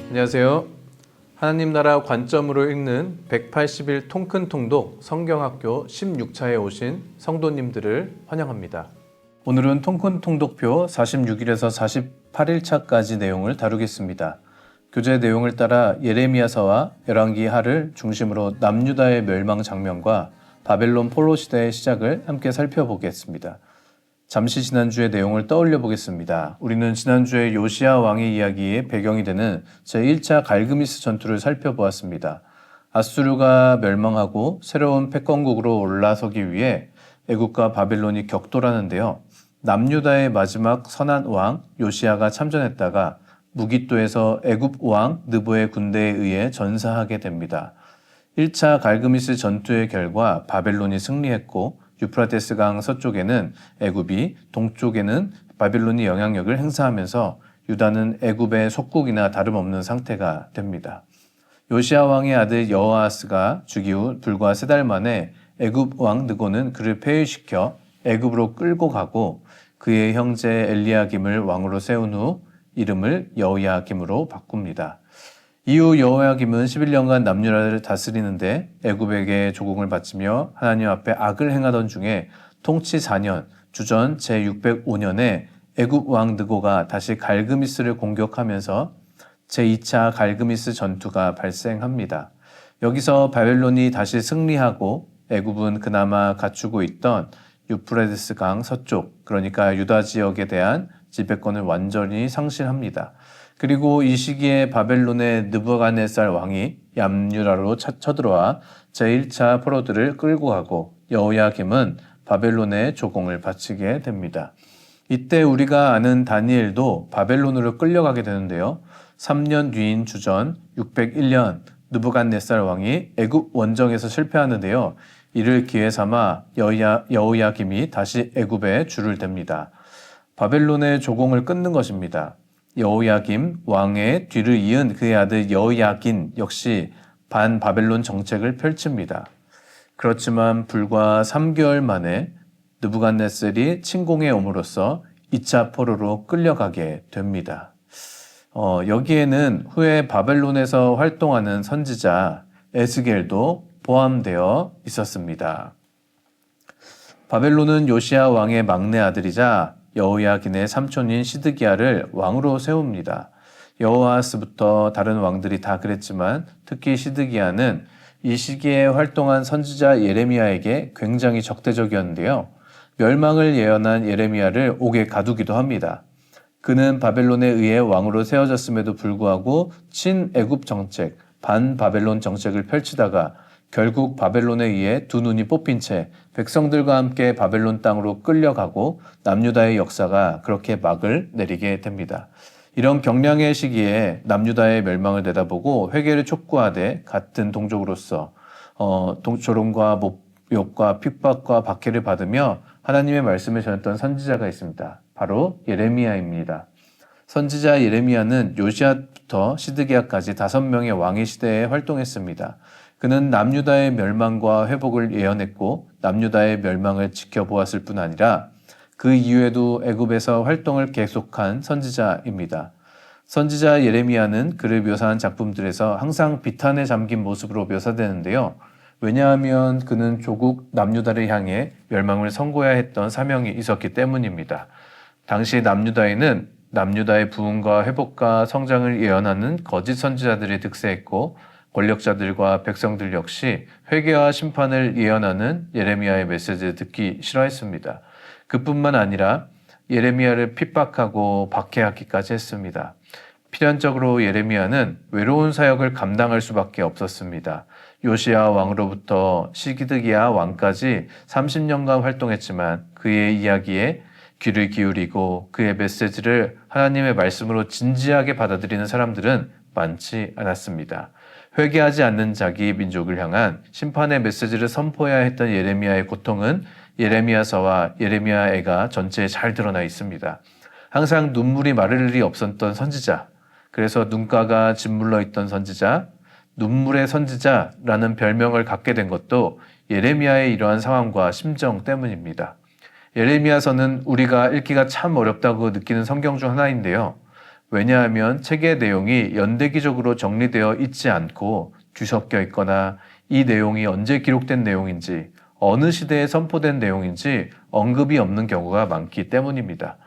안녕하세요. 하나님 나라 관점으로 읽는 180일 통큰 통독 성경학교 16차에 오신 성도님들을 환영합니다. 오늘은 통큰 통독표 46일에서 48일차까지 내용을 다루겠습니다. 교재 내용을 따라 예레미야서와 열왕기하를 중심으로 남유다의 멸망 장면과 바벨론 포로 시대의 시작을 함께 살펴보겠습니다. 잠시 지난주의 내용을 떠올려 보겠습니다. 우리는 지난주에 요시야 왕의 이야기의 배경이 되는 제1차 갈그미스 전투를 살펴보았습니다. 아수르가 멸망하고 새로운 패권국으로 올라서기 위해 애굽과 바벨론이 격돌하는데요. 남유다의 마지막 선한 왕 요시야가 참전했다가 무깃도에서 애굽 왕 느보의 군대에 의해 전사하게 됩니다. 1차 갈그미스 전투의 결과 바벨론이 승리했고 유프라테스 강 서쪽에는 애굽이, 동쪽에는 바벨론이 영향력을 행사하면서 유다는 애굽의 속국이나 다름없는 상태가 됩니다. 요시야 왕의 아들 여호아스가 죽이 후 불과 3달 만에 애굽 왕 느고는 그를 폐위시켜 애굽으로 끌고 가고 그의 형제 엘리야김을 왕으로 세운 후 이름을 여호야김으로 바꿉니다. 이후 여호야김은 11년간 남유다를 다스리는데 애굽에게 조공을 바치며 하나님 앞에 악을 행하던 중에 통치 4년 주전 제605년에 애굽 왕 느고가 다시 갈그미스를 공격하면서 제2차 갈그미스 전투가 발생합니다. 여기서 바벨론이 다시 승리하고 애굽은 그나마 갖추고 있던 유프라테스 강 서쪽, 그러니까 유다 지역에 대한 지배권을 완전히 상실합니다. 그리고 이 시기에 바벨론의 느부갓네살 왕이 남유다로 쳐들어와 제1차 포로들을 끌고 가고 여호야김은 바벨론에 조공을 바치게 됩니다. 이때 우리가 아는 다니엘도 바벨론으로 끌려가게 되는데요. 3년 뒤인 주전 601년 느부갓네살 왕이 애굽 원정에서 실패하는데요. 이를 기회 삼아 여호야김이 다시 애굽에 줄을 댑니다. 바벨론의 조공을 끊는 것입니다. 여호야김 왕의 뒤를 이은 그의 아들 여호야긴 역시 반바벨론 정책을 펼칩니다. 그렇지만 불과 3개월 만에 느부갓네살이 침공해 옴으로써 2차 포로로 끌려가게 됩니다. 여기에는 후에 바벨론에서 활동하는 선지자 에스겔도 포함되어 있었습니다. 바벨론은 요시야 왕의 막내 아들이자 여호야긴의 삼촌인 시드기야를 왕으로 세웁니다. 여호아스부터 다른 왕들이 다 그랬지만 특히 시드기야는 이 시기에 활동한 선지자 예레미야에게 굉장히 적대적이었는데요. 멸망을 예언한 예레미야를 옥에 가두기도 합니다. 그는 바벨론에 의해 왕으로 세워졌음에도 불구하고 친애굽 정책, 반바벨론 정책을 펼치다가 결국 바벨론에 의해 두 눈이 뽑힌 채 백성들과 함께 바벨론 땅으로 끌려가고 남유다의 역사가 그렇게 막을 내리게 됩니다. 이런 경량의 시기에 남유다의 멸망을 내다보고 회개를 촉구하되 같은 동족으로서 조롱과 모욕과 핍박과 박해를 받으며 하나님의 말씀을 전했던 선지자가 있습니다. 바로 예레미야입니다. 선지자 예레미야는 요시야부터 시드기야까지 5명의 왕의 시대에 활동했습니다. 그는 남유다의 멸망과 회복을 예언했고 남유다의 멸망을 지켜보았을 뿐 아니라 그 이후에도 애굽에서 활동을 계속한 선지자입니다. 선지자 예레미야는 그를 묘사한 작품들에서 항상 비탄에 잠긴 모습으로 묘사되는데요. 왜냐하면 그는 조국 남유다를 향해 멸망을 선고해야 했던 사명이 있었기 때문입니다. 당시 남유다에는 남유다의 부흥과 회복과 성장을 예언하는 거짓 선지자들이 득세했고 권력자들과 백성들 역시 회개와 심판을 예언하는 예레미야의 메시지를 듣기 싫어했습니다. 그뿐만 아니라 예레미야를 핍박하고 박해하기까지 했습니다. 필연적으로 예레미야는 외로운 사역을 감당할 수밖에 없었습니다. 요시야 왕으로부터 시드기야 왕까지 30년간 활동했지만 그의 이야기에 귀를 기울이고 그의 메시지를 하나님의 말씀으로 진지하게 받아들이는 사람들은 많지 않았습니다. 회개하지 않는 자기 민족을 향한 심판의 메시지를 선포해야 했던 예레미야의 고통은 예레미야서와 예레미야애가 전체에 잘 드러나 있습니다. 항상 눈물이 마를 일이 없었던 선지자, 그래서 눈가가 짓물러 있던 선지자, 눈물의 선지자라는 별명을 갖게 된 것도 예레미야의 이러한 상황과 심정 때문입니다. 예레미야서는 우리가 읽기가 참 어렵다고 느끼는 성경 중 하나인데요. 왜냐하면 책의 내용이 연대기적으로 정리되어 있지 않고 뒤섞여 있거나 이 내용이 언제 기록된 내용인지 어느 시대에 선포된 내용인지 언급이 없는 경우가 많기 때문입니다.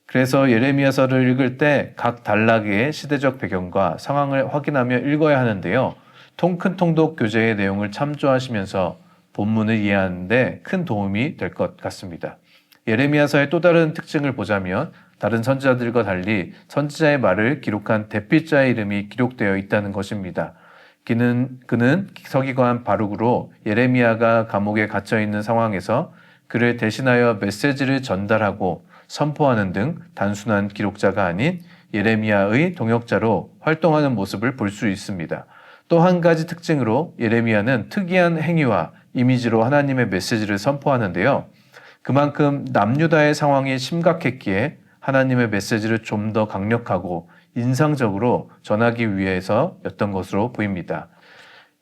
그래서 예레미야서를 읽을 때 각 단락의 시대적 배경과 상황을 확인하며 읽어야 하는데요. 통큰 통독 교재의 내용을 참조하시면서 본문을 이해하는 데 큰 도움이 될 것 같습니다. 예레미야서의 또 다른 특징을 보자면 다른 선지자들과 달리 선지자의 말을 기록한 대필자의 이름이 기록되어 있다는 것입니다. 그는 서기관 바룩으로 예레미야가 감옥에 갇혀 있는 상황에서 그를 대신하여 메시지를 전달하고 선포하는 등 단순한 기록자가 아닌 예레미야의 동역자로 활동하는 모습을 볼 수 있습니다. 또 한 가지 특징으로 예레미야는 특이한 행위와 이미지로 하나님의 메시지를 선포하는데요. 그만큼 남유다의 상황이 심각했기에 하나님의 메시지를 좀 더 강력하고 인상적으로 전하기 위해서였던 것으로 보입니다.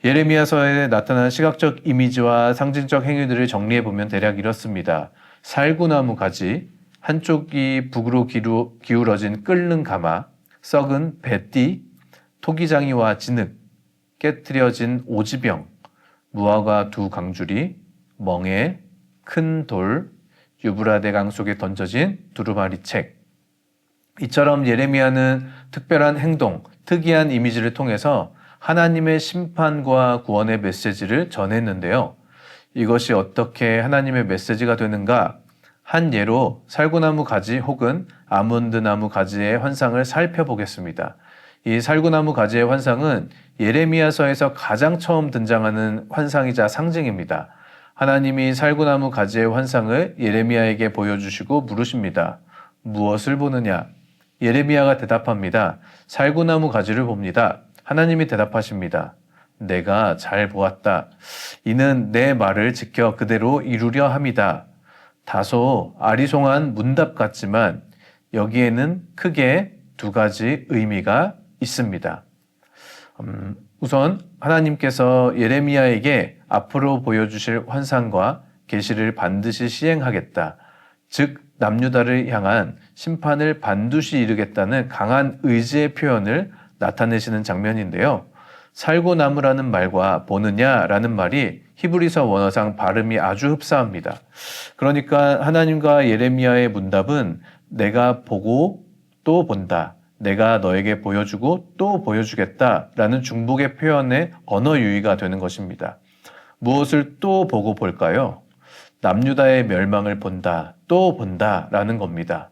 예레미야서에 나타난 시각적 이미지와 상징적 행위들을 정리해보면 대략 이렇습니다. 살구나무 가지, 한쪽이 북으로 기울어진 끓는 가마, 썩은 배띠, 토기장이와 진흙, 깨트려진 오지병, 무화과 두 강줄이, 멍에, 큰 돌, 유브라데 강 속에 던져진 두루마리 책. 이처럼 예레미야는 특별한 행동, 특이한 이미지를 통해서 하나님의 심판과 구원의 메시지를 전했는데요. 이것이 어떻게 하나님의 메시지가 되는가? 한 예로 살구나무 가지 혹은 아몬드 나무 가지의 환상을 살펴보겠습니다. 이 살구나무 가지의 환상은 예레미야서에서 가장 처음 등장하는 환상이자 상징입니다. 하나님이 살구나무 가지의 환상을 예레미야에게 보여주시고 물으십니다. 무엇을 보느냐? 예레미야가 대답합니다. 살구나무 가지를 봅니다. 하나님이 대답하십니다. 내가 잘 보았다. 이는 내 말을 지켜 그대로 이루려 함이다. 다소 아리송한 문답 같지만 여기에는 크게 두 가지 의미가 있습니다. 우선 하나님께서 예레미야에게 앞으로 보여주실 환상과 계시를 반드시 시행하겠다. 즉 남유다를 향한 심판을 반드시 이루겠다는 강한 의지의 표현을 나타내시는 장면인데요. 살구나무라는 말과 보느냐라는 말이 히브리서 원어상 발음이 아주 흡사합니다. 그러니까 하나님과 예레미야의 문답은 내가 보고 또 본다. 내가 너에게 보여주고 또 보여주겠다라는 중복의 표현의 언어 유희가 되는 것입니다. 무엇을 또 보고 볼까요? 남유다의 멸망을 본다, 또 본다라는 겁니다.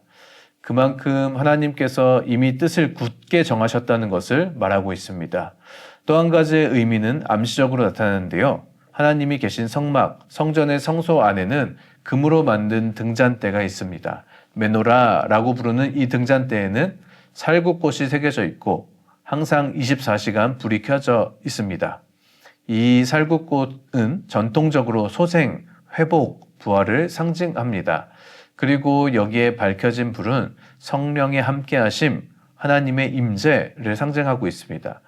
그만큼 하나님께서 이미 뜻을 굳게 정하셨다는 것을 말하고 있습니다. 또 한 가지의 의미는 암시적으로 나타나는데요. 하나님이 계신 성막, 성전의 성소 안에는 금으로 만든 등잔대가 있습니다. 메노라라고 부르는 이 등잔대에는 살구꽃이 새겨져 있고 항상 24시간 불이 켜져 있습니다. 이 살구꽃은 전통적으로 소생, 회복, 부활을 상징합니다. 그리고 여기에 밝혀진 불은 성령의 함께하심, 하나님의 임재를 상징하고 있습니다.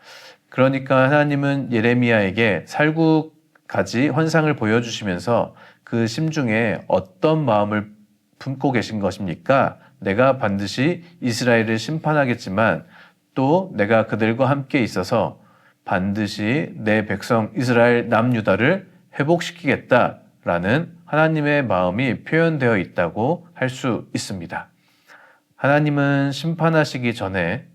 그러니까 하나님은 예레미야에게 살구가지 환상을 보여주시면서 그 심중에 어떤 마음을 품고 계신 것입니까? 내가 반드시 이스라엘을 심판하겠지만 또 내가 그들과 함께 있어서 반드시 내 백성 이스라엘 남유다를 회복시키겠다라는 하나님의 마음이 표현되어 있다고 할 수 있습니다. 하나님은 심판하시기 전에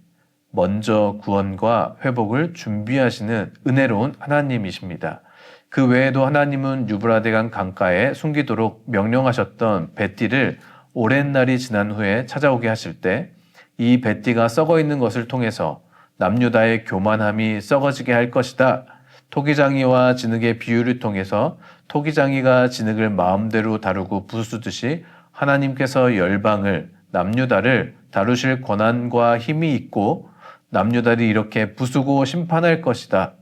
먼저 구원과 회복을 준비하시는 은혜로운 하나님이십니다. 그 외에도 하나님은 유브라데강 강가에 숨기도록 명령하셨던 벳띠를 오랜 날이 지난 후에 찾아오게 하실 때 이 벳띠가 썩어 있는 것을 통해서 남유다의 교만함이 썩어지게 할 것이다. 토기장이와 진흙의 비유를 통해서 토기장이가 진흙을 마음대로 다루고 부수듯이 하나님께서 열방을, 남유다를 다루실 권한과 힘이 있고 남유다를 이렇게 부수고 심판할 것이다.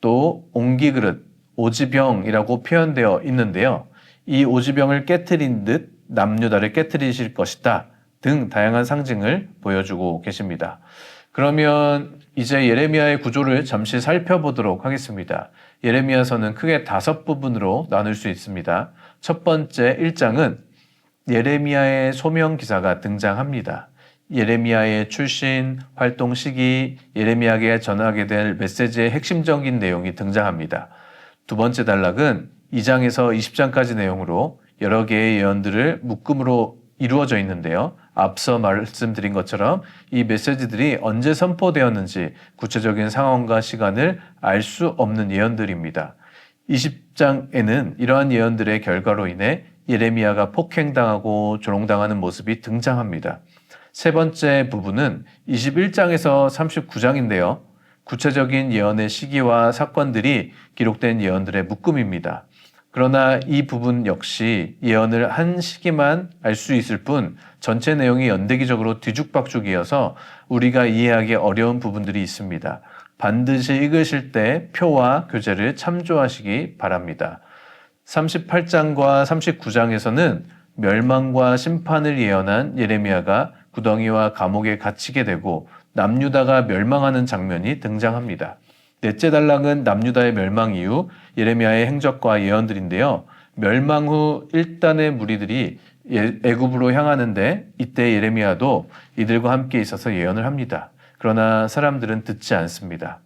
또 옹기그릇, 오지병이라고 표현되어 있는데요. 이 오지병을 깨트린 듯 남유다를 깨트리실 것이다 등 다양한 상징을 보여주고 계십니다. 그러면 이제 예레미야의 구조를 잠시 살펴보도록 하겠습니다. 예레미야서는 크게 5부분으로 나눌 수 있습니다. 첫 번째 1장은 예레미야의 소명 기사가 등장합니다. 예레미야의 출신, 활동 시기, 예레미야에게 전하게 될 메시지의 핵심적인 내용이 등장합니다. 두 번째 단락은 2장에서 20장까지 내용으로 여러 개의 예언들을 묶음으로 이루어져 있는데요. 앞서 말씀드린 것처럼 이 메시지들이 언제 선포되었는지 구체적인 상황과 시간을 알 수 없는 예언들입니다. 20장에는 이러한 예언들의 결과로 인해 예레미야가 폭행당하고 조롱당하는 모습이 등장합니다. 세 번째 부분은 21장에서 39장인데요. 구체적인 예언의 시기와 사건들이 기록된 예언들의 묶음입니다. 그러나 이 부분 역시 예언을 한 시기만 알 수 있을 뿐 전체 내용이 연대기적으로 뒤죽박죽이어서 우리가 이해하기 어려운 부분들이 있습니다. 반드시 읽으실 때 표와 교재를 참조하시기 바랍니다. 38장과 39장에서는 멸망과 심판을 예언한 예레미야가 구덩이와 감옥에 갇히게 되고 남유다가 멸망하는 장면이 등장합니다. 넷째 단락은 남유다의 멸망 이후 예레미야의 행적과 예언들인데요. 멸망 후 1단의 무리들이 애굽으로 향하는데 이때 예레미야도 이들과 함께 있어서 예언을 합니다. 그러나 사람들은 듣지 않습니다.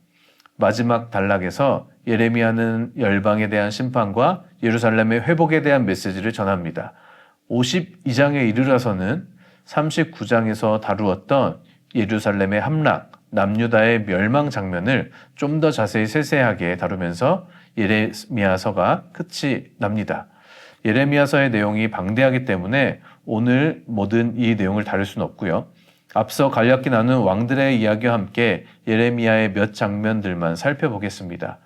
마지막 단락에서 예레미야는 열방에 대한 심판과 예루살렘의 회복에 대한 메시지를 전합니다. 52장에 이르러서는 39장에서 다루었던 예루살렘의 함락, 남유다의 멸망 장면을 좀 더 자세히 세세하게 다루면서 예레미야서가 끝이 납니다. 예레미야서의 내용이 방대하기 때문에 오늘 모든 이 내용을 다룰 수는 없고요. 앞서 간략히 나눈 왕들의 이야기와 함께 예레미야의 몇 장면들만 살펴보겠습니다.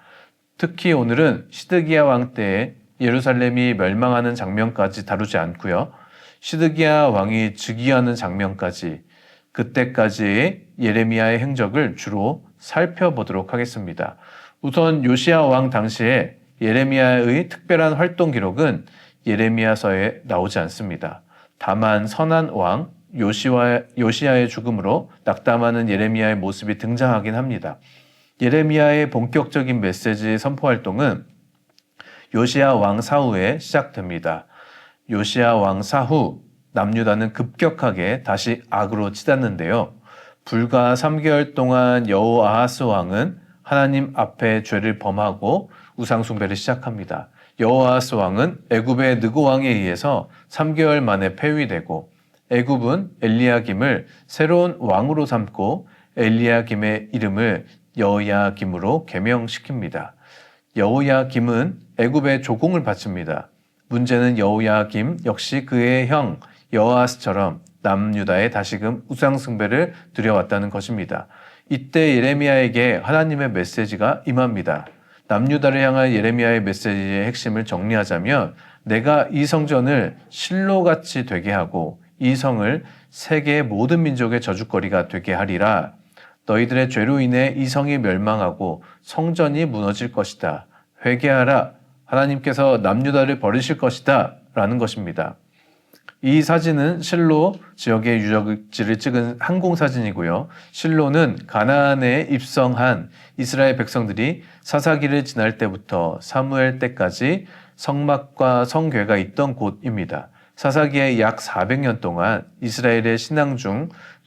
특히 오늘은 시드기야 왕 때에 예루살렘이 멸망하는 장면까지 다루지 않고요. 시드기야 왕이 즉위하는 장면까지 그때까지의 예레미야의 행적을 주로 살펴보도록 하겠습니다. 우선 요시야 왕 당시에 예레미야의 특별한 활동 기록은 예레미야서에 나오지 않습니다. 다만 선한 왕 요시야의 죽음으로 낙담하는 예레미야의 모습이 등장하긴 합니다. 예레미야의 본격적인 메시지 선포 활동은 요시야 왕 사후에 시작됩니다. 요시야 왕 사후 남유다는 급격하게 다시 악으로 치닫는데요. 불과 3개월 동안 여호아하스 왕은 하나님 앞에 죄를 범하고 우상 숭배를 시작합니다. 여호아하스 왕은 애굽의 느고 왕에 의해서 3개월 만에 폐위되고 애굽은 엘리야김을 새로운 왕으로 삼고 엘리야김의 이름을 여호야김으로 개명시킵니다. 여호야김은 애굽의 조공을 바칩니다. 문제는 여호야김 역시 그의 형 여호아스처럼 남유다에 다시금 우상 숭배를 들여왔다는 것입니다. 이때 예레미야에게 하나님의 메시지가 임합니다. 남유다를 향한 예레미야의 메시지의 핵심을 정리하자면 내가 이 성전을 실로같이 되게 하고 이 성을 세계의 모든 민족의 저주거리가 되게 하리라. 너희들의 죄로 인해 이 성이 멸망하고 성전이 무너질 것이다. 회개하라. 하나님께서 남유다를 버리실 것이다. 라는 것입니다. 이 사진은 실로 지역의 유적지를 찍은 항공사진이고요. 실로는 가나안에 입성한 이스라엘 백성들이 사사기를 지날 때부터 사무엘 때까지 성막과 성궤가 있던 곳입니다. 사사기의 약 400년 동안 이스라엘의 신앙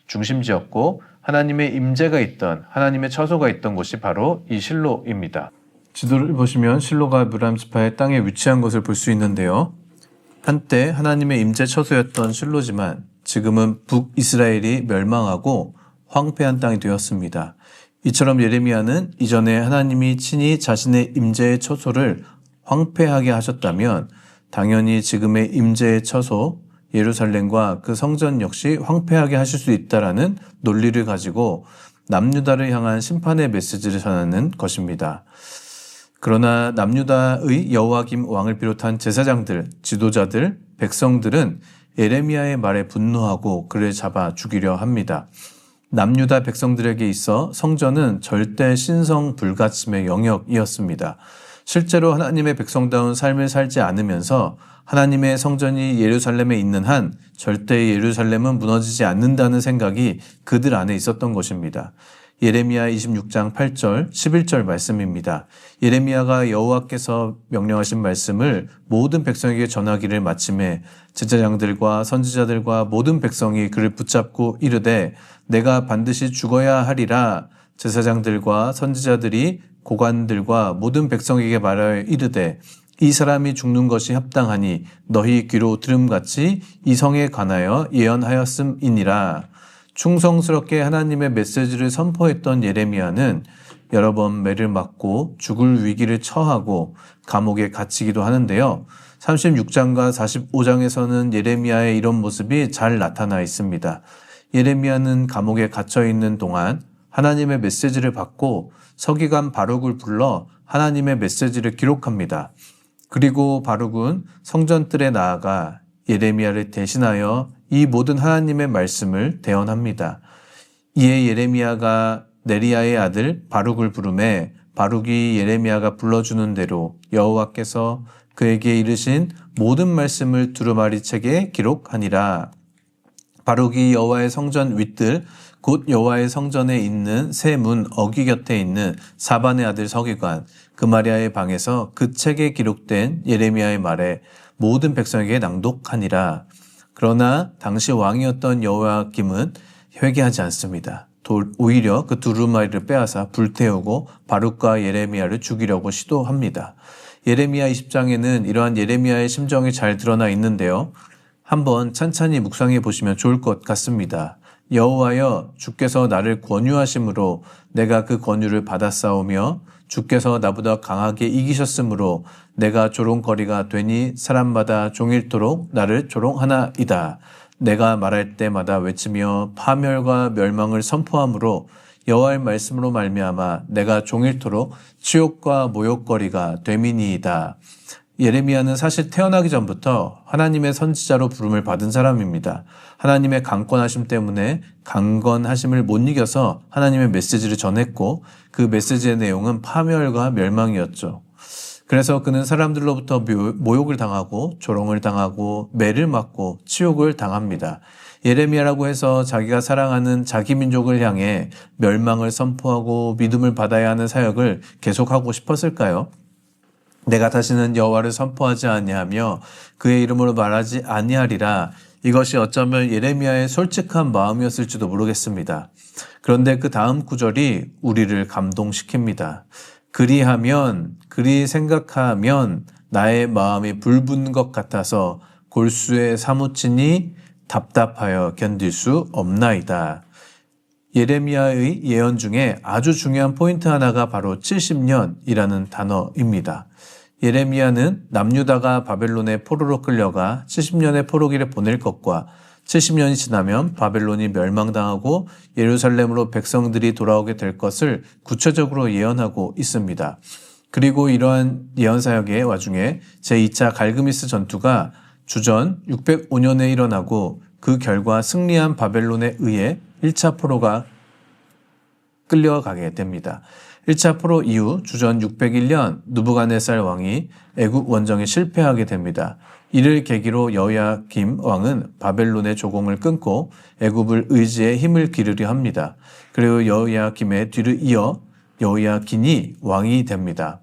중심지였고 하나님의 임재가 있던 하나님의 처소가 있던 곳이 바로 이 실로입니다. 지도를 보시면 실로가 무람스파의 땅에 위치한 것을 볼 수 있는데요. 한때 하나님의 임재 처소였던 실로지만 지금은 북이스라엘이 멸망하고 황폐한 땅이 되었습니다. 이처럼 예레미야는 이전에 하나님이 친히 자신의 임재의 처소를 황폐하게 하셨다면 당연히 지금의 임재의 처소 예루살렘과 그 성전 역시 황폐하게 하실 수 있다라는 논리를 가지고 남유다를 향한 심판의 메시지를 전하는 것입니다. 그러나 남유다의 여호야김 왕을 비롯한 제사장들, 지도자들, 백성들은 예레미야의 말에 분노하고 그를 잡아 죽이려 합니다. 남유다 백성들에게 있어 성전은 절대 신성 불가침의 영역이었습니다. 실제로 하나님의 백성다운 삶을 살지 않으면서 하나님의 성전이 예루살렘에 있는 한 절대 예루살렘은 무너지지 않는다는 생각이 그들 안에 있었던 것입니다. 예레미야 26장 8절, 11절 말씀입니다. 예레미야가 여호와께서 명령하신 말씀을 모든 백성에게 전하기를 마침에 제사장들과 선지자들과 모든 백성이 그를 붙잡고 이르되 내가 반드시 죽어야 하리라. 제사장들과 선지자들이 고관들과 모든 백성에게 말하여 이르되 이 사람이 죽는 것이 합당하니 너희 귀로 들음같이 이 성에 관하여 예언하였음이니라. 충성스럽게 하나님의 메시지를 선포했던 예레미야는 여러 번 매를 맞고 죽을 위기를 처하고 감옥에 갇히기도 하는데요. 36장과 45장에서는 예레미야의 이런 모습이 잘 나타나 있습니다. 예레미야는 감옥에 갇혀 있는 동안 하나님의 메시지를 받고 서기관 바룩을 불러 하나님의 메시지를 기록합니다. 그리고 바룩은 성전뜰에 나아가 예레미야를 대신하여 이 모든 하나님의 말씀을 대언합니다. 이에 예레미야가 네리야의 아들 바룩을 부르매 바룩이 예레미야가 불러주는 대로 여호와께서 그에게 이르신 모든 말씀을 두루마리 책에 기록하니라. 바룩이 여호와의 성전 윗뜰 곧 여호와의 성전에 있는 새 문 어귀 곁에 있는 사반의 아들 서기관 그마리아의 방에서 그 책에 기록된 예레미야의 말에 모든 백성에게 낭독하니라. 그러나 당시 왕이었던 여호야김은 회개하지 않습니다. 오히려 그 두루마리를 빼앗아 불태우고 바룩과 예레미야를 죽이려고 시도합니다. 예레미야 20장에는 이러한 예레미야의 심정이 잘 드러나 있는데요. 한번 찬찬히 묵상해 보시면 좋을 것 같습니다. 여호와여, 주께서 나를 권유하심으로 내가 그 권유를 받았사오며 주께서 나보다 강하게 이기셨으므로 내가 조롱거리가 되니 사람마다 종일토록 나를 조롱하나이다. 내가 말할 때마다 외치며 파멸과 멸망을 선포함으로 여호와의 말씀으로 말미암아 내가 종일토록 치욕과 모욕거리가 됨이니이다. 예레미야는 사실 태어나기 전부터 하나님의 선지자로 부름을 받은 사람입니다. 하나님의 강권하심 때문에 강건하심을 못 이겨서 하나님의 메시지를 전했고 그 메시지의 내용은 파멸과 멸망이었죠. 그래서 그는 사람들로부터 모욕을 당하고 조롱을 당하고 매를 맞고 치욕을 당합니다. 예레미야라고 해서 자기가 사랑하는 자기 민족을 향해 멸망을 선포하고 믿음을 받아야 하는 사역을 계속하고 싶었을까요? 내가 다시는 여호와를 선포하지 아니하며 그의 이름으로 말하지 아니하리라. 이것이 어쩌면 예레미야의 솔직한 마음이었을지도 모르겠습니다. 그런데 그 다음 구절이 우리를 감동시킵니다. 그리 생각하면 나의 마음이 불붙는 것 같아서 골수에 사무치니 답답하여 견딜 수 없나이다. 예레미야의 예언 중에 아주 중요한 포인트 하나가 바로 70년이라는 단어입니다. 예레미야는 남유다가 바벨론의 포로로 끌려가 70년의 포로기를 보낼 것과 70년이 지나면 바벨론이 멸망당하고 예루살렘으로 백성들이 돌아오게 될 것을 구체적으로 예언하고 있습니다. 그리고 이러한 예언 사역의 와중에 제2차 갈그미스 전투가 주전 605년에 일어나고 그 결과 승리한 바벨론에 의해 1차 포로가 끌려가게 됩니다. 1차 포로 이후 주전 601년 느부갓네살 왕이 애굽 원정에 실패하게 됩니다. 이를 계기로 여호야김 왕은 바벨론의 조공을 끊고 애굽을 의지해 힘을 기르려 합니다. 그리고 여호야김의 뒤를 이어 여호야긴이 왕이 됩니다.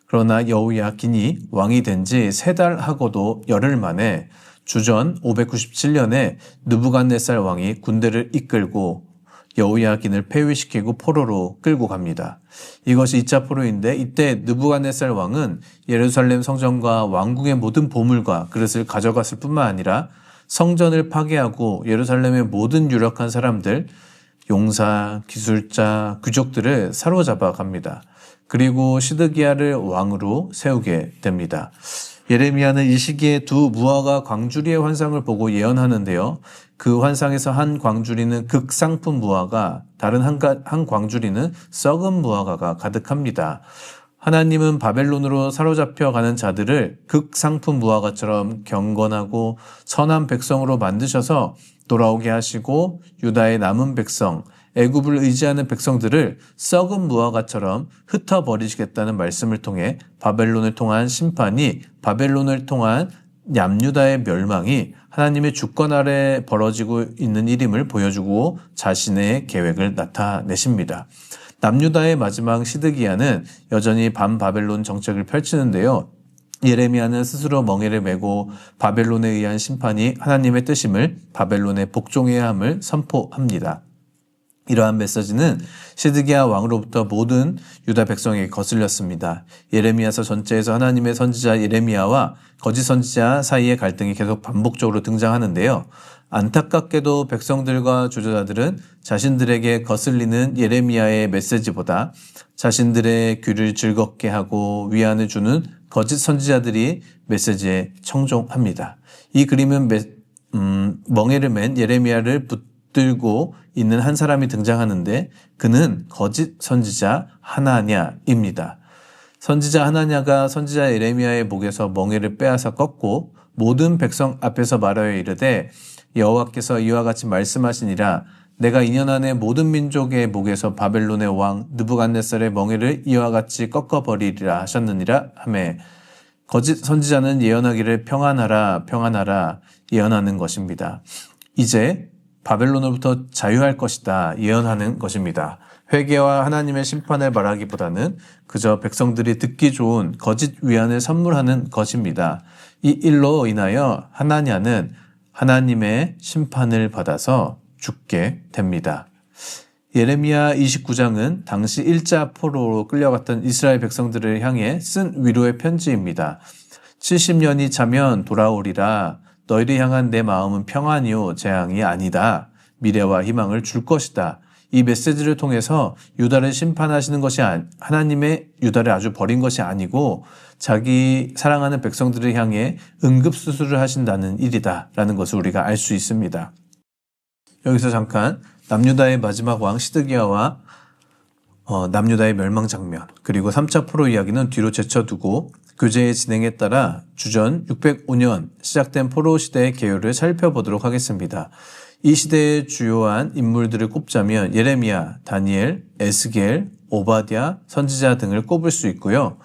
그러나 여호야긴이 왕이 된 지 3달 하고도 열흘 만에 주전 597년에 느부갓네살 왕이 군대를 이끌고 여호야긴을 폐위시키고 포로로 끌고 갑니다. 이것이 2차 포로인데 이때 느부갓네살 왕은 예루살렘 성전과 왕궁의 모든 보물과 그릇을 가져갔을 뿐만 아니라 성전을 파괴하고 예루살렘의 모든 유력한 사람들, 용사, 기술자, 귀족들을 사로잡아 갑니다. 그리고 시드기야를 왕으로 세우게 됩니다. 예레미야는 이 시기에 두 무화과 광주리의 환상을 보고 예언하는데요. 그 환상에서 한 광주리는 극상품 무화과, 다른 한 광주리는 썩은 무화과가 가득합니다. 하나님은 바벨론으로 사로잡혀 가는 자들을 극상품 무화과처럼 경건하고 선한 백성으로 만드셔서 돌아오게 하시고 유다의 남은 백성, 애굽을 의지하는 백성들을 썩은 무화과처럼 흩어버리시겠다는 말씀을 통해 바벨론을 통한 심판이 바벨론을 통한 남유다의 멸망이 하나님의 주권 아래 벌어지고 있는 일임을 보여주고 자신의 계획을 나타내십니다. 남유다의 마지막 시드기야는 여전히 반바벨론 정책을 펼치는데요. 예레미야는 스스로 멍에를 메고 바벨론에 의한 심판이 하나님의 뜻임을, 바벨론에 복종해야 함을 선포합니다. 이러한 메시지는 시드기야 왕으로부터 모든 유다 백성에게 거슬렸습니다. 예레미야서 전체에서 하나님의 선지자 예레미야와 거짓 선지자 사이의 갈등이 계속 반복적으로 등장하는데요. 안타깝게도 백성들과 주저자들은 자신들에게 거슬리는 예레미야의 메시지보다 자신들의 귀를 즐겁게 하고 위안을 주는 거짓 선지자들이 메시지에 청종합니다. 이 그림은 멍에를 맨 예레미야를 붙들고 있는 한 사람이 등장하는데 그는 거짓 선지자 하나냐입니다. 선지자 하나냐가 선지자 예레미야의 목에서 멍에를 빼앗아 꺾고 모든 백성 앞에서 말하여 이르되 여호와께서 이와 같이 말씀하시니라 내가 2년 안에 모든 민족의 목에서 바벨론의 왕 느부갓네살의 멍에를 이와 같이 꺾어버리리라 하셨느니라 하매 거짓 선지자는 예언하기를 평안하라 평안하라 예언하는 것입니다. 이제 바벨론으로부터 자유할 것이다 예언하는 것입니다. 회개와 하나님의 심판을 말하기보다는 그저 백성들이 듣기 좋은 거짓 위안을 선물하는 것입니다. 이 일로 인하여 하나냐는 하나님의 심판을 받아서 죽게 됩니다. 예레미야 29장은 당시 일자 포로로 끌려갔던 이스라엘 백성들을 향해 쓴 위로의 편지입니다. 70년이 차면 돌아오리라. 너희를 향한 내 마음은 평안이요 재앙이 아니다. 미래와 희망을 줄 것이다. 이 메시지를 통해서 유다를 심판하시는 것이 하나님의 유다를 아주 버린 것이 아니고 자기 사랑하는 백성들을 향해 응급수술을 하신다는 일이다 라는 것을 우리가 알 수 있습니다. 여기서 잠깐 남유다의 마지막 왕 시드기야와 남유다의 멸망 장면 그리고 3차 포로 이야기는 뒤로 제쳐두고 교제의 진행에 따라 주전 605년 시작된 포로 시대의 개요를 살펴보도록 하겠습니다. 이 시대의 주요한 인물들을 꼽자면 예레미야, 다니엘, 에스겔, 오바댜, 선지자 등을 꼽을 수 있고요.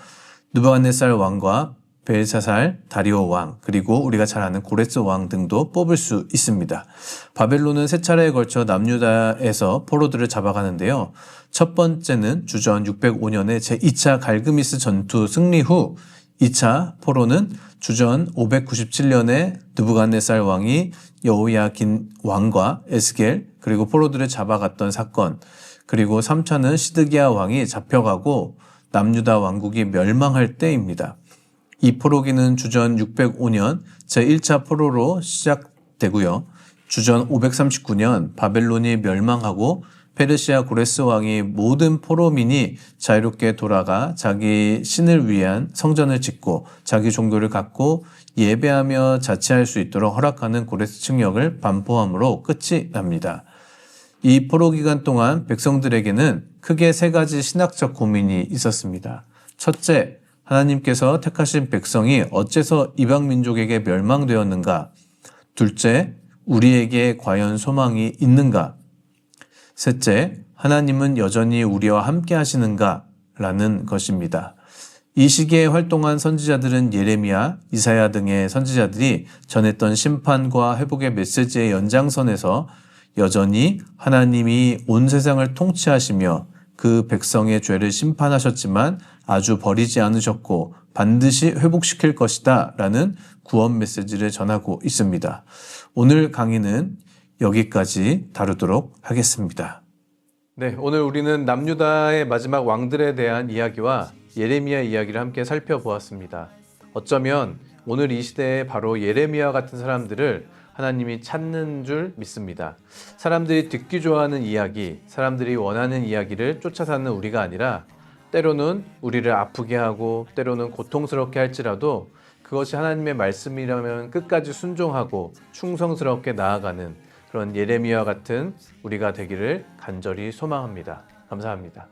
느부갓네살 왕과 벨사살, 다리오 왕, 그리고 우리가 잘 아는 고레스 왕 등도 뽑을 수 있습니다. 바벨론은 세 차례에 걸쳐 남유다에서 포로들을 잡아가는데요. 첫 번째는 주전 605년에 제2차 갈그미스 전투 승리 후 2차 포로는 주전 597년에 느부갓네살 왕이 여호야긴 왕과 에스겔 그리고 포로들을 잡아갔던 사건, 그리고 3차는 시드기야 왕이 잡혀가고 남유다 왕국이 멸망할 때입니다. 이 포로기는 주전 605년 제1차 포로로 시작되고요. 주전 539년 바벨론이 멸망하고 페르시아 고레스 왕이 모든 포로민이 자유롭게 돌아가 자기 신을 위한 성전을 짓고 자기 종교를 갖고 예배하며 자치할 수 있도록 허락하는 고레스 칙령을 반포함으로 끝이 납니다. 이 포로 기간 동안 백성들에게는 크게 세 가지 신학적 고민이 있었습니다. 첫째, 하나님께서 택하신 백성이 어째서 이방 민족에게 멸망되었는가? 둘째, 우리에게 과연 소망이 있는가? 셋째, 하나님은 여전히 우리와 함께 하시는가? 라는 것입니다. 이 시기에 활동한 선지자들은 예레미야, 이사야 등의 선지자들이 전했던 심판과 회복의 메시지의 연장선에서 여전히 하나님이 온 세상을 통치하시며 그 백성의 죄를 심판하셨지만 아주 버리지 않으셨고 반드시 회복시킬 것이다 라는 구원 메시지를 전하고 있습니다. 오늘 강의는 여기까지 다루도록 하겠습니다. 네, 오늘 우리는 남유다의 마지막 왕들에 대한 이야기와 예레미야 이야기를 함께 살펴보았습니다. 어쩌면 오늘 이 시대에 바로 예레미야 같은 사람들을 하나님이 찾는 줄 믿습니다. 사람들이 듣기 좋아하는 이야기, 사람들이 원하는 이야기를 쫓아 사는 우리가 아니라 때로는 우리를 아프게 하고 때로는 고통스럽게 할지라도 그것이 하나님의 말씀이라면 끝까지 순종하고 충성스럽게 나아가는 그런 예레미야 같은 우리가 되기를 간절히 소망합니다. 감사합니다.